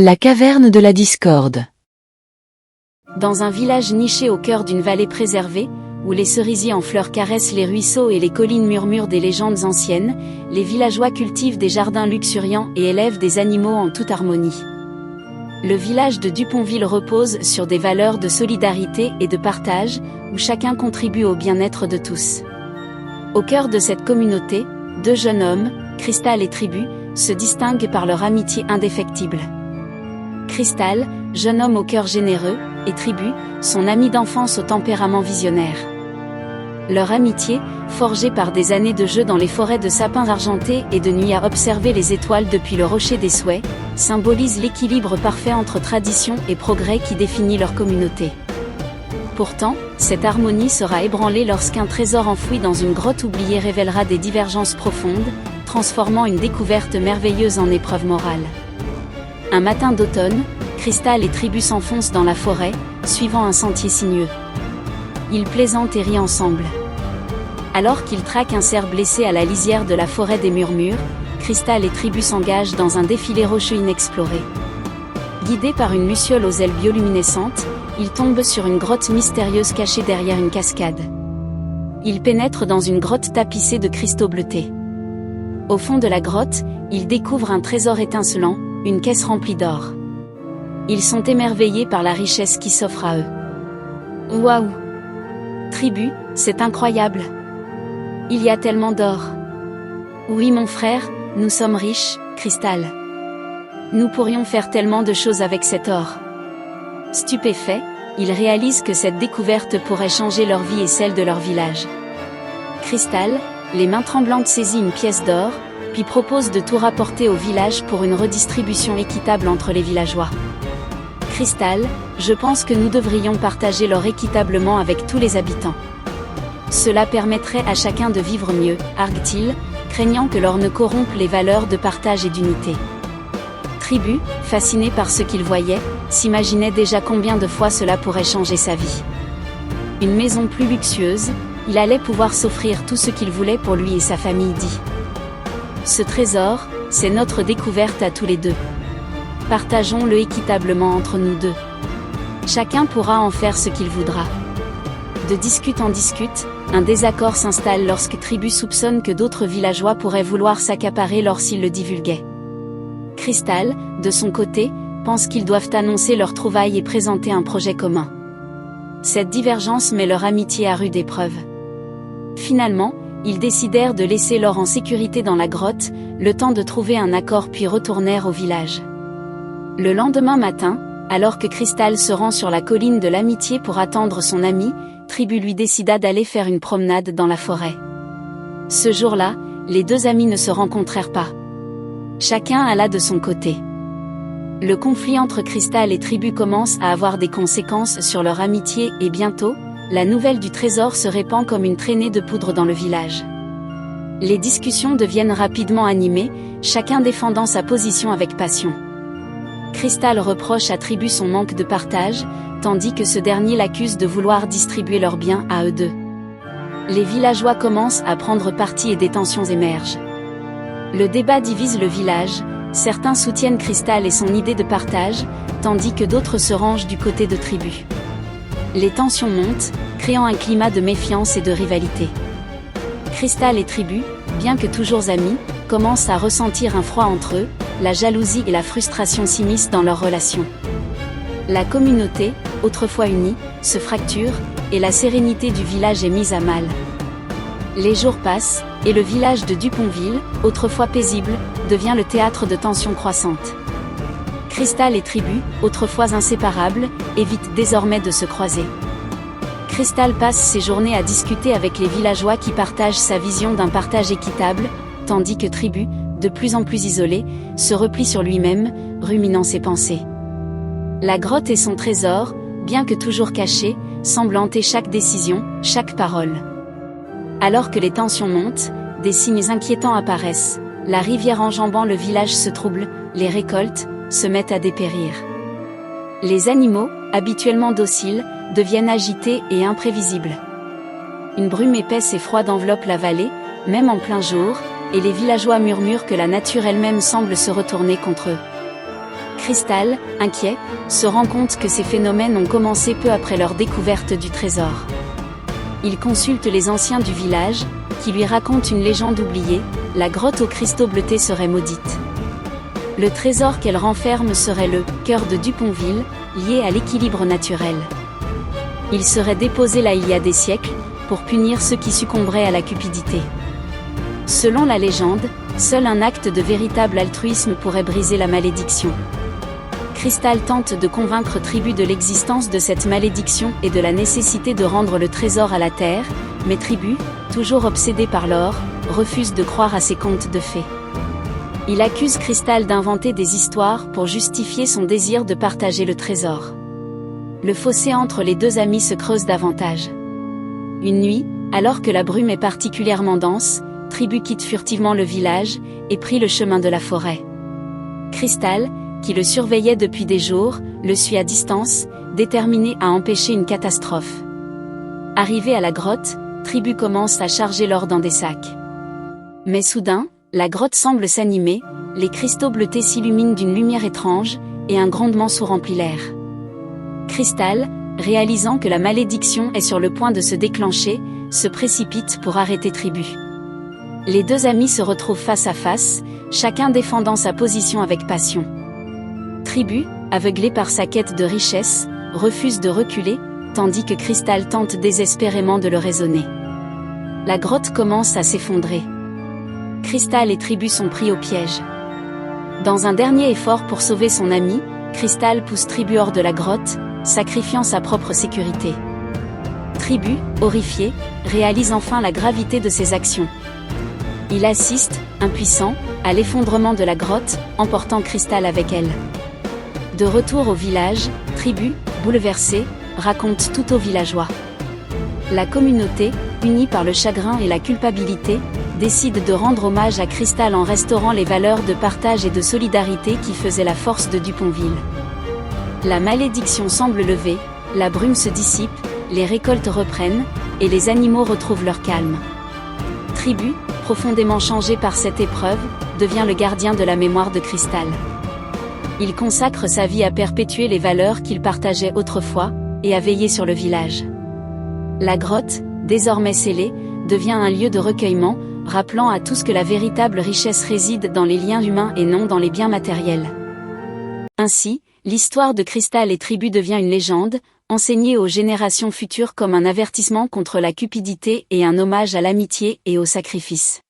La caverne de la discorde. Dans un village niché au cœur d'une vallée préservée, où les cerisiers en fleurs caressent les ruisseaux et les collines murmurent des légendes anciennes, les villageois cultivent des jardins luxuriants et élèvent des animaux en toute harmonie. Le village de Duponville repose sur des valeurs de solidarité et de partage, où chacun contribue au bien-être de tous. Au cœur de cette communauté, deux jeunes hommes, Cristal et Tribu, se distinguent par leur amitié indéfectible. Cristal, jeune homme au cœur généreux, et Tribu, son ami d'enfance au tempérament visionnaire. Leur amitié, forgée par des années de jeu dans les forêts de sapins argentés et de nuits à observer les étoiles depuis le rocher des souhaits, symbolise l'équilibre parfait entre tradition et progrès qui définit leur communauté. Pourtant, cette harmonie sera ébranlée lorsqu'un trésor enfoui dans une grotte oubliée révélera des divergences profondes, transformant une découverte merveilleuse en épreuve morale. Un matin d'automne, Cristal et Tribu s'enfoncent dans la forêt, suivant un sentier sinueux. Ils plaisantent et rient ensemble. Alors qu'ils traquent un cerf blessé à la lisière de la forêt des Murmures, Cristal et Tribu s'engagent dans un défilé rocheux inexploré. Guidés par une luciole aux ailes bioluminescentes, ils tombent sur une grotte mystérieuse cachée derrière une cascade. Ils pénètrent dans une grotte tapissée de cristaux bleutés. Au fond de la grotte, ils découvrent un trésor étincelant, une caisse remplie d'or. Ils sont émerveillés par la richesse qui s'offre à eux. Waouh! Tribu, c'est incroyable! Il y a tellement d'or. Oui mon frère, nous sommes riches, Cristal. Nous pourrions faire tellement de choses avec cet or. Stupéfaits, ils réalisent que cette découverte pourrait changer leur vie et celle de leur village. Cristal, les mains tremblantes saisit une pièce d'or, puis propose de tout rapporter au village pour une redistribution équitable entre les villageois. Cristal, je pense que nous devrions partager l'or équitablement avec tous les habitants. Cela permettrait à chacun de vivre mieux, argue-t-il, craignant que l'or ne corrompe les valeurs de partage et d'unité. Tribu, fasciné par ce qu'il voyait, s'imaginait déjà combien de fois cela pourrait changer sa vie. Une maison plus luxueuse, il allait pouvoir s'offrir tout ce qu'il voulait pour lui et sa famille, dit. Ce trésor, c'est notre découverte à tous les deux. Partageons-le équitablement entre nous deux. Chacun pourra en faire ce qu'il voudra. De discute en discute, un désaccord s'installe lorsque Tribu soupçonne que d'autres villageois pourraient vouloir s'accaparer l'or s'ils le divulguaient. Cristal, de son côté, pense qu'ils doivent annoncer leur trouvaille et présenter un projet commun. Cette divergence met leur amitié à rude épreuve. Finalement, ils décidèrent de laisser l'or en sécurité dans la grotte, le temps de trouver un accord puis retournèrent au village. Le lendemain matin, alors que Cristal se rend sur la colline de l'amitié pour attendre son ami, Tribu lui décida d'aller faire une promenade dans la forêt. Ce jour-là, les deux amis ne se rencontrèrent pas. Chacun alla de son côté. Le conflit entre Cristal et Tribu commence à avoir des conséquences sur leur amitié et bientôt, la nouvelle du trésor se répand comme une traînée de poudre dans le village. Les discussions deviennent rapidement animées, chacun défendant sa position avec passion. Cristal reproche à Tribu son manque de partage, tandis que ce dernier l'accuse de vouloir distribuer leurs biens à eux deux. Les villageois commencent à prendre parti et des tensions émergent. Le débat divise le village, certains soutiennent Cristal et son idée de partage, tandis que d'autres se rangent du côté de Tribu. Les tensions montent, créant un climat de méfiance et de rivalité. Cristal et Tribu, bien que toujours amis, commencent à ressentir un froid entre eux, la jalousie et la frustration s'immiscent dans leur relation. La communauté, autrefois unie, se fracture, et la sérénité du village est mise à mal. Les jours passent, et le village de Duponville, autrefois paisible, devient le théâtre de tensions croissantes. Cristal et Tribu, autrefois inséparables, évitent désormais de se croiser. Cristal passe ses journées à discuter avec les villageois qui partagent sa vision d'un partage équitable, tandis que Tribu, de plus en plus isolé, se replie sur lui-même, ruminant ses pensées. La grotte et son trésor, bien que toujours cachés, semblent hanter chaque décision, chaque parole. Alors que les tensions montent, des signes inquiétants apparaissent. La rivière enjambant le village se trouble, les récoltes se mettent à dépérir. Les animaux, habituellement dociles, deviennent agités et imprévisibles. Une brume épaisse et froide enveloppe la vallée, même en plein jour, et les villageois murmurent que la nature elle-même semble se retourner contre eux. Cristal, inquiet, se rend compte que ces phénomènes ont commencé peu après leur découverte du trésor. Il consulte les anciens du village, qui lui racontent une légende oubliée, la grotte aux cristaux bleutés serait maudite. Le trésor qu'elle renferme serait le cœur de Duponville, lié à l'équilibre naturel. Il serait déposé là il y a des siècles, pour punir ceux qui succomberaient à la cupidité. Selon la légende, seul un acte de véritable altruisme pourrait briser la malédiction. Cristal tente de convaincre Tribu de l'existence de cette malédiction et de la nécessité de rendre le trésor à la terre, mais Tribu, toujours obsédé par l'or, refuse de croire à ces contes de fées. Il accuse Cristal d'inventer des histoires pour justifier son désir de partager le trésor. Le fossé entre les deux amis se creuse davantage. Une nuit, alors que la brume est particulièrement dense, Tribu quitte furtivement le village et prit le chemin de la forêt. Cristal, qui le surveillait depuis des jours, le suit à distance, déterminé à empêcher une catastrophe. Arrivé à la grotte, Tribu commence à charger l'or dans des sacs. Mais soudain, la grotte semble s'animer, les cristaux bleutés s'illuminent d'une lumière étrange, et un grondement sourd remplit l'air. Cristal, réalisant que la malédiction est sur le point de se déclencher, se précipite pour arrêter Tribu. Les deux amis se retrouvent face à face, chacun défendant sa position avec passion. Tribu, aveuglé par sa quête de richesse, refuse de reculer, tandis que Cristal tente désespérément de le raisonner. La grotte commence à s'effondrer. Cristal et Tribu sont pris au piège. Dans un dernier effort pour sauver son ami, Cristal pousse Tribu hors de la grotte, sacrifiant sa propre sécurité. Tribu, horrifié, réalise enfin la gravité de ses actions. Il assiste, impuissant, à l'effondrement de la grotte, emportant Cristal avec elle. De retour au village, Tribu, bouleversé, raconte tout aux villageois. La communauté, unie par le chagrin et la culpabilité, décide de rendre hommage à Cristal en restaurant les valeurs de partage et de solidarité qui faisaient la force de Duponville. La malédiction semble levée, la brume se dissipe, les récoltes reprennent, et les animaux retrouvent leur calme. Tribu, profondément changé par cette épreuve, devient le gardien de la mémoire de Cristal. Il consacre sa vie à perpétuer les valeurs qu'il partageait autrefois, et à veiller sur le village. La grotte, désormais scellée, devient un lieu de recueillement, rappelant à tous que la véritable richesse réside dans les liens humains et non dans les biens matériels. Ainsi, l'histoire de Cristal et Tribu devient une légende, enseignée aux générations futures comme un avertissement contre la cupidité et un hommage à l'amitié et au sacrifice.